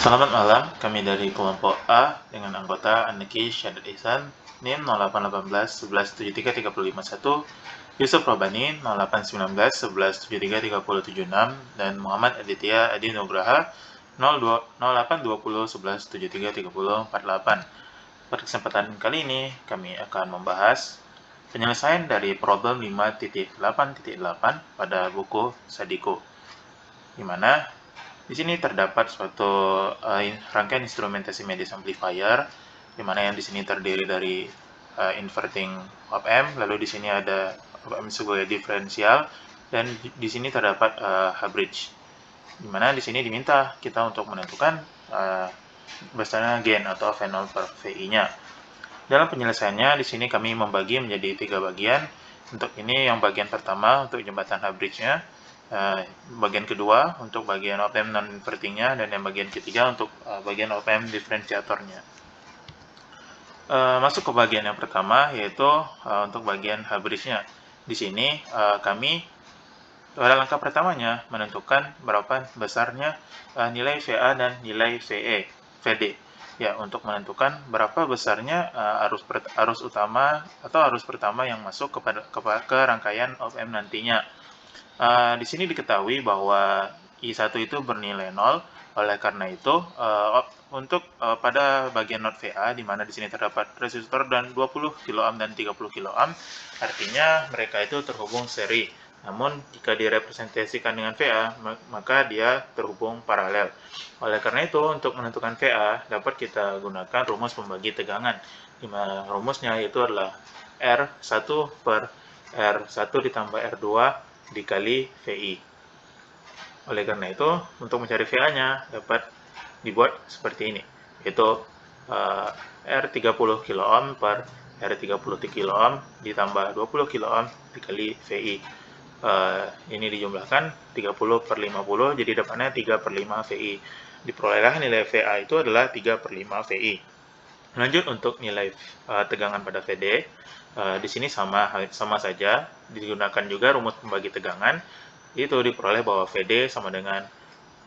Selamat malam, kami dari kelompok A dengan anggota Aneki Syadat Ihsan, NIM 0818 11 73 351, Yusuf Robani 0819 11 73 3076, dan Muhammad Aditya Adi Nugraha 0820 11 73 3048. Pada kesempatan kali ini, kami akan membahas penyelesaian dari problem 5.8.8 pada buku Sadiko, di mana di sini terdapat suatu rangkaian instrumentasi medis amplifier, di mana yang di sini terdiri dari inverting op-amp, lalu di sini ada op-amp sebagai diferensial, dan di sini terdapat H-bridge, di mana di sini diminta kita untuk menentukan besarnya gain atau V0 per VI-nya. Dalam penyelesaiannya, di sini kami membagi menjadi 3 bagian. Untuk ini yang bagian pertama untuk jembatan H-bridge-nya, bagian kedua untuk bagian op-amp non-invertingnya, dan yang bagian ketiga untuk bagian op-amp diferensiatornya. Masuk ke bagian yang pertama, yaitu untuk bagian H-bridge-nya. Di sini kami pada langkah pertamanya menentukan berapa besarnya nilai VA dan nilai VD. Ya, untuk menentukan berapa besarnya arus utama atau arus pertama yang masuk ke rangkaian op-amp nantinya. Di sini diketahui bahwa I1 itu bernilai 0, oleh karena itu untuk pada bagian not VA, di mana di sini terdapat resistor dan 20 kilo ohm dan 30 kilo ohm, artinya mereka itu terhubung seri. Namun jika direpresentasikan dengan VA, maka dia terhubung paralel. Oleh karena itu, untuk menentukan VA dapat kita gunakan rumus pembagi tegangan, di mana rumusnya itu adalah R1 per R1 ditambah R2 dikali VI. Oleh karena itu, untuk mencari VA-nya dapat dibuat seperti ini, yaitu R30 kilo ohm per R30 kilo ohm ditambah 20 kilo ohm dikali VI. Ini dijumlahkan 30 per 50, jadi dapatnya 3 per 5 VI. Diperolehlah nilai VA itu adalah 3 per 5 VI. Lanjut untuk nilai tegangan pada VD, di sini sama saja, digunakan juga rumus pembagi tegangan, itu diperoleh bahwa VD sama dengan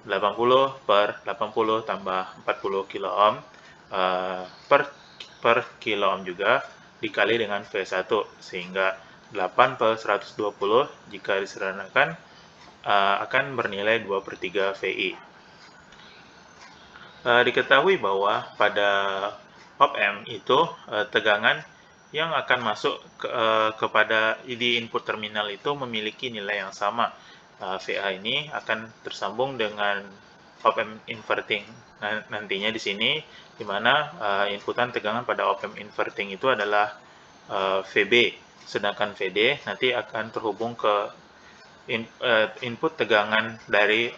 80 per 80 tambah 40 kilo ohm per kilo ohm juga dikali dengan V1, sehingga 8 per 120 jika disederhanakan akan bernilai 2 per 3 VI. Diketahui bahwa pada op-amp itu tegangan yang akan masuk kepada di input terminal itu memiliki nilai yang sama. VA ini akan tersambung dengan op-amp inverting nantinya di sini, di mana inputan tegangan pada op-amp inverting itu adalah VB, sedangkan VD nanti akan terhubung ke input tegangan dari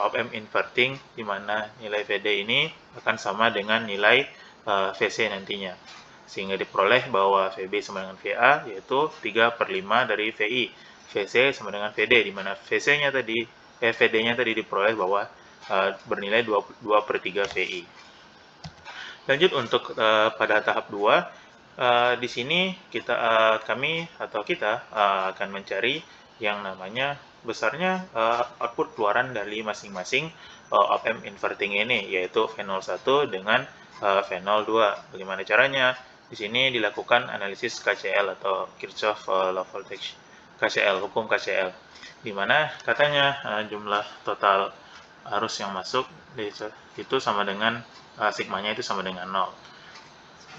op-amp inverting, di mana nilai VD ini akan sama dengan nilai VC nantinya, sehingga diperoleh bahwa VB sama dengan VA, yaitu 3 per 5 dari VI. VC sama dengan VD, di mana VD-nya tadi diperoleh bahwa bernilai 2 per 3 VI. Lanjut untuk pada tahap 2, di sini kami akan mencari yang namanya besarnya output keluaran dari masing-masing op-amp inverting ini, yaitu V01 dengan V02. Bagaimana caranya? Di sini dilakukan analisis KCL atau Kirchhoff Law Voltage KCL, hukum KCL, di mana katanya jumlah total arus yang masuk itu sama dengan sigmanya itu sama dengan 0.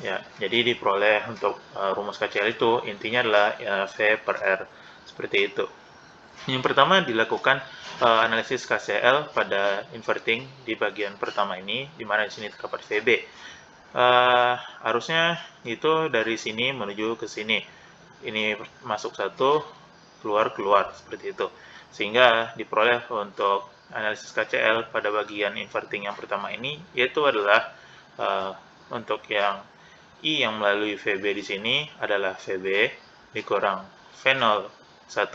Ya, jadi diperoleh untuk rumus KCL itu intinya adalah V per R, seperti itu. Yang pertama dilakukan analisis KCL pada inverting di bagian pertama ini, di mana di sini terdapat VB. Arusnya itu dari sini menuju ke sini. Ini masuk satu, keluar seperti itu. Sehingga diperoleh untuk analisis KCL pada bagian inverting yang pertama ini, yaitu adalah untuk yang I yang melalui VB di sini adalah VB dikurang V01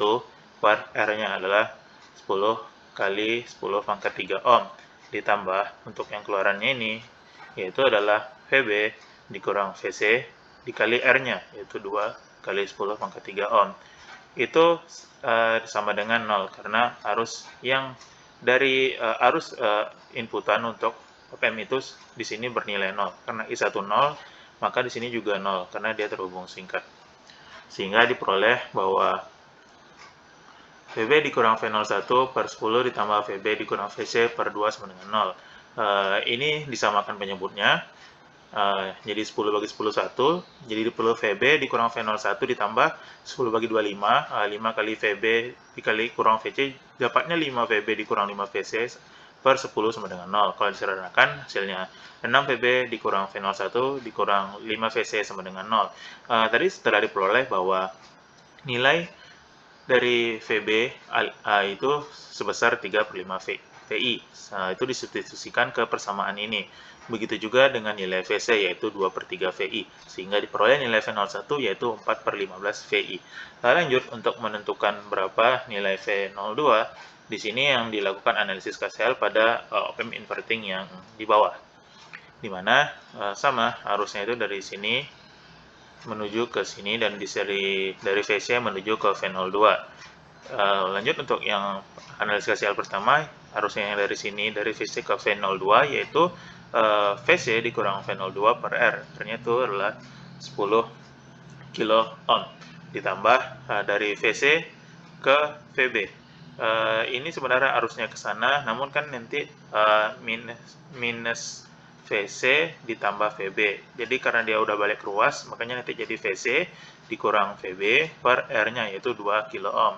per R-nya adalah 10 kali 10 pangkat 3 ohm, ditambah untuk yang keluarannya ini, yaitu adalah VB dikurang VC dikali R-nya, yaitu 2 kali 10 pangkat 3 ohm. Itu sama dengan 0, karena arus yang dari arus inputan untuk OPM itu di sini bernilai 0. Karena I1 0, maka di sini juga 0 karena dia terhubung singkat. Sehingga diperoleh bahwa VB dikurang V01 per 10 ditambah VB dikurang VC per 2 sama dengan 0. Ini disamakan penyebutnya. Jadi 10 bagi 10 1, jadi 10 VB dikurang V01 ditambah 10 bagi 25, 5 kali VB dikali kurang VC, dapatnya 5 VB dikurang 5 VC per 10 sama dengan 0. Kalau disederhanakan hasilnya 6 VB dikurang V01 dikurang 5 VC sama dengan 0. Tadi setelah diperoleh bahwa nilai dari VB itu sebesar 3/5 VI. Itu disubstitusikan ke persamaan ini. Begitu juga dengan nilai VC yaitu 2/3 VI, sehingga diperoleh nilai V01 yaitu 4/15 VI. Lanjut untuk menentukan berapa nilai V02, di sini yang dilakukan analisis KCL pada OPM inverting yang di bawah, di mana sama arusnya itu dari sini menuju ke sini dan dari VC menuju ke V02. Lanjut untuk yang analisis KCL pertama, arusnya yang dari sini dari VC ke V02 yaitu VC dikurang V02 per R. R-nya itu adalah 10 kilo ohm ditambah dari VC ke VB. Ini sebenarnya arusnya ke sana, namun kan nanti minus VC ditambah VB. Jadi karena dia udah balik ruas, makanya nanti jadi VC dikurang VB per R-nya yaitu 2 kilo ohm.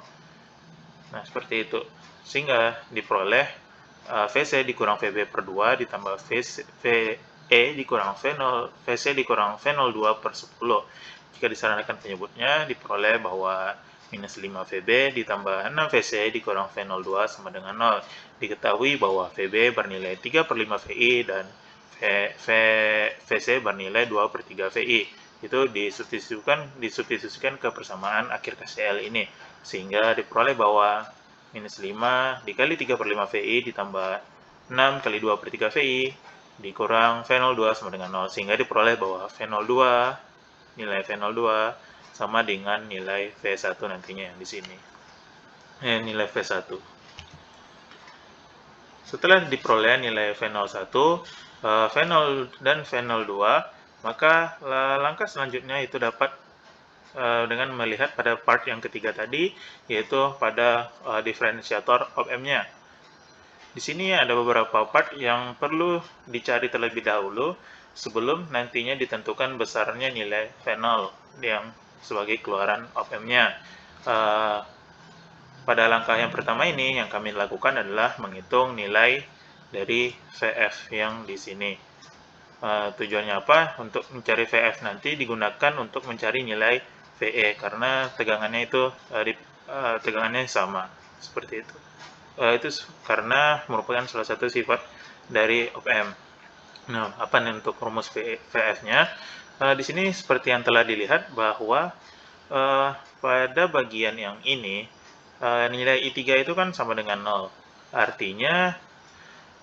Nah, seperti itu. Sehingga diperoleh VC dikurang VB per 2 ditambah VE dikurang VC dikurang V02 per 10. Jika disarankan penyebutnya, diperoleh bahwa minus 5 VB ditambah 6 VC dikurang V02 sama dengan 0. Diketahui bahwa VB bernilai 3/5 VI dan VC bernilai 2/3 VI. Itu disubstitusikan ke persamaan akhir KCL ini, sehingga diperoleh bahwa minus 5 dikali 3/5 VI ditambah 6 kali 2/3 VI dikurang V02 sama dengan 0, sehingga diperoleh bahwa nilai V02 sama dengan nilai V1 nantinya yang di sini. Nilai V1. Setelah diperoleh nilai V01, V0 dan V02, maka langkah selanjutnya itu dapat dengan melihat pada part yang ketiga tadi, yaitu pada diferensiator OPM-nya. Di sini ada beberapa part yang perlu dicari terlebih dahulu sebelum nantinya ditentukan besarnya nilai V0 yang sebagai keluaran OPM-nya. Pada langkah yang pertama ini yang kami lakukan adalah menghitung nilai dari VF yang di sini. Tujuannya apa? Untuk mencari VF nanti digunakan untuk mencari nilai VE karena tegangannya itu tegangannya sama, seperti itu. Itu karena merupakan salah satu sifat dari OPM. Nah, apa nih untuk rumus VF-nya? Di sini seperti yang telah dilihat bahwa pada bagian yang ini nilai I3 itu kan sama dengan 0. Artinya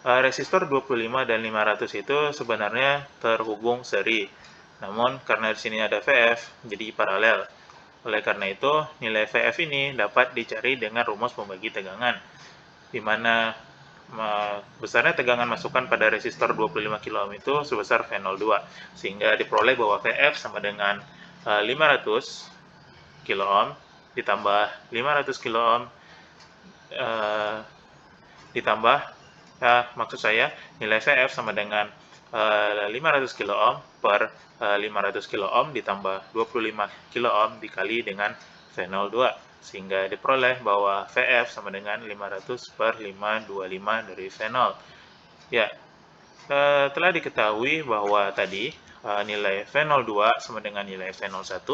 resistor 25 dan 500 itu sebenarnya terhubung seri. Namun karena di sini ada VF, jadi paralel. Oleh karena itu, nilai VF ini dapat dicari dengan rumus pembagi tegangan, di mana besarnya tegangan masukan pada resistor 25 kΩ itu sebesar V02, sehingga diperoleh bahwa VF sama dengan 500 kΩ ditambah 500 kΩ ditambah maksud saya nilai VF sama dengan 500 kΩ per 500 kΩ ditambah 25 kΩ dikali dengan V02, sehingga diperoleh bahwa VF sama dengan 500 per 525 dari V0. Ya, telah diketahui bahwa tadi nilai V02 sama dengan nilai V01,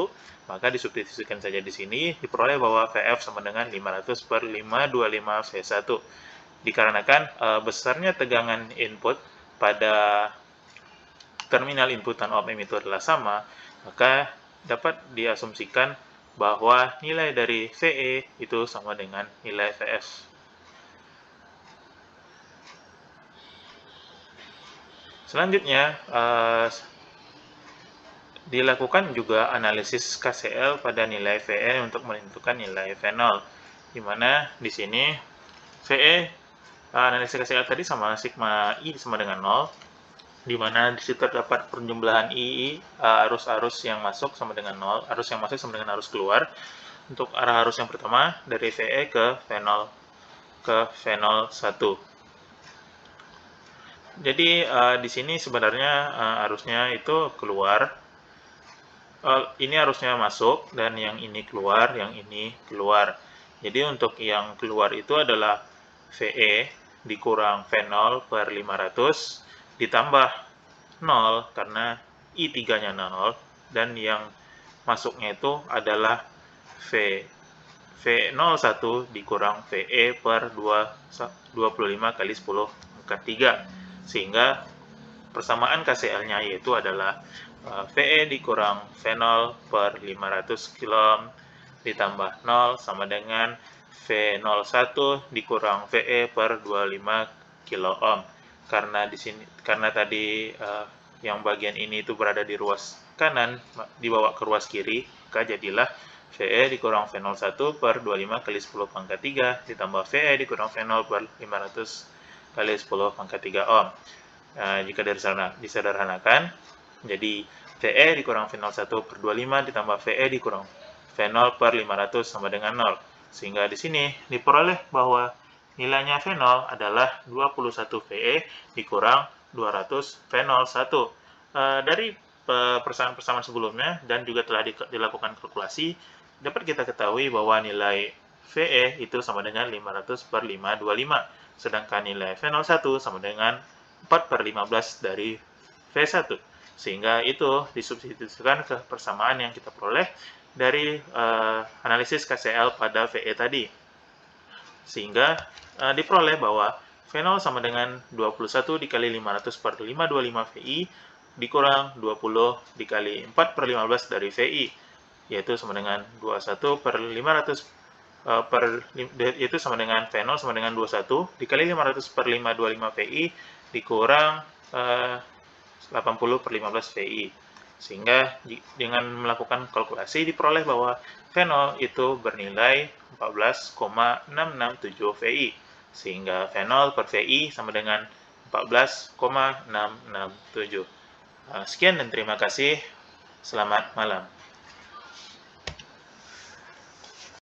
maka disubstitusikan saja di sini, diperoleh bahwa VF sama dengan 500 per 525 V1. Dikarenakan besarnya tegangan input pada terminal inputan OPM itu adalah sama, maka dapat diasumsikan bahwa nilai dari VE itu sama dengan nilai VF. Selanjutnya, dilakukan juga analisis KCL pada nilai VE untuk menentukan nilai V0, di mana di sini VE analisis KCL tadi sama sigma I sama dengan 0, di mana di situ terdapat penjumlahan I, arus-arus yang masuk sama dengan 0, arus yang masuk sama dengan arus keluar. Untuk arah arus yang pertama dari VE ke V01. Jadi di sini sebenarnya arusnya itu keluar. Ini arusnya masuk dan yang ini keluar, yang ini keluar. Jadi untuk yang keluar itu adalah VE dikurang V0 per 500 ditambah 0 karena I3-nya 0, dan yang masuknya itu adalah V01 dikurang VE per 25 kali 10 pangkat 3, sehingga persamaan KCL-nya yaitu adalah VE dikurang V0 per 500 kilo ditambah 0 sama dengan V01 dikurang VE per 25 kilo ohm. Karena tadi yang bagian ini itu berada di ruas kanan dibawa ke ruas kiri, maka jadilah VE dikurang V01 per 25 kali 10 pangkat 3 ditambah VE dikurang V0 per 500 kali 10 pangkat 3 ohm. Jika disederhanakan, jadi VE dikurang V01 per 25 ditambah VE dikurang V0 per 500 sama dengan 0. Sehingga di sini diperoleh bahwa nilainya V0 adalah 21 VE dikurang 200 V01. Dari persamaan-persamaan sebelumnya dan juga telah dilakukan kalkulasi, dapat kita ketahui bahwa nilai VE itu sama dengan 500 per 525, sedangkan nilai V01 sama dengan 4 per 15 dari V1. Sehingga itu disubstitusikan ke persamaan yang kita peroleh dari analisis KCL pada VE tadi. Sehingga diperoleh bahwa V0 sama dengan 21 dikali 500 per 525 VI dikurang 20 dikali 4 per 15 dari VI, yaitu sama dengan 21 per 500 yaitu sama dengan V0 sama dengan 21 dikali 500 per 525 VI dikurang 80 per 15 VI. Sehingga dengan melakukan kalkulasi diperoleh bahwa V0 itu bernilai 14,667 VI. Sehingga V0 per VI sama dengan 14,667. Sekian dan terima kasih. Selamat malam.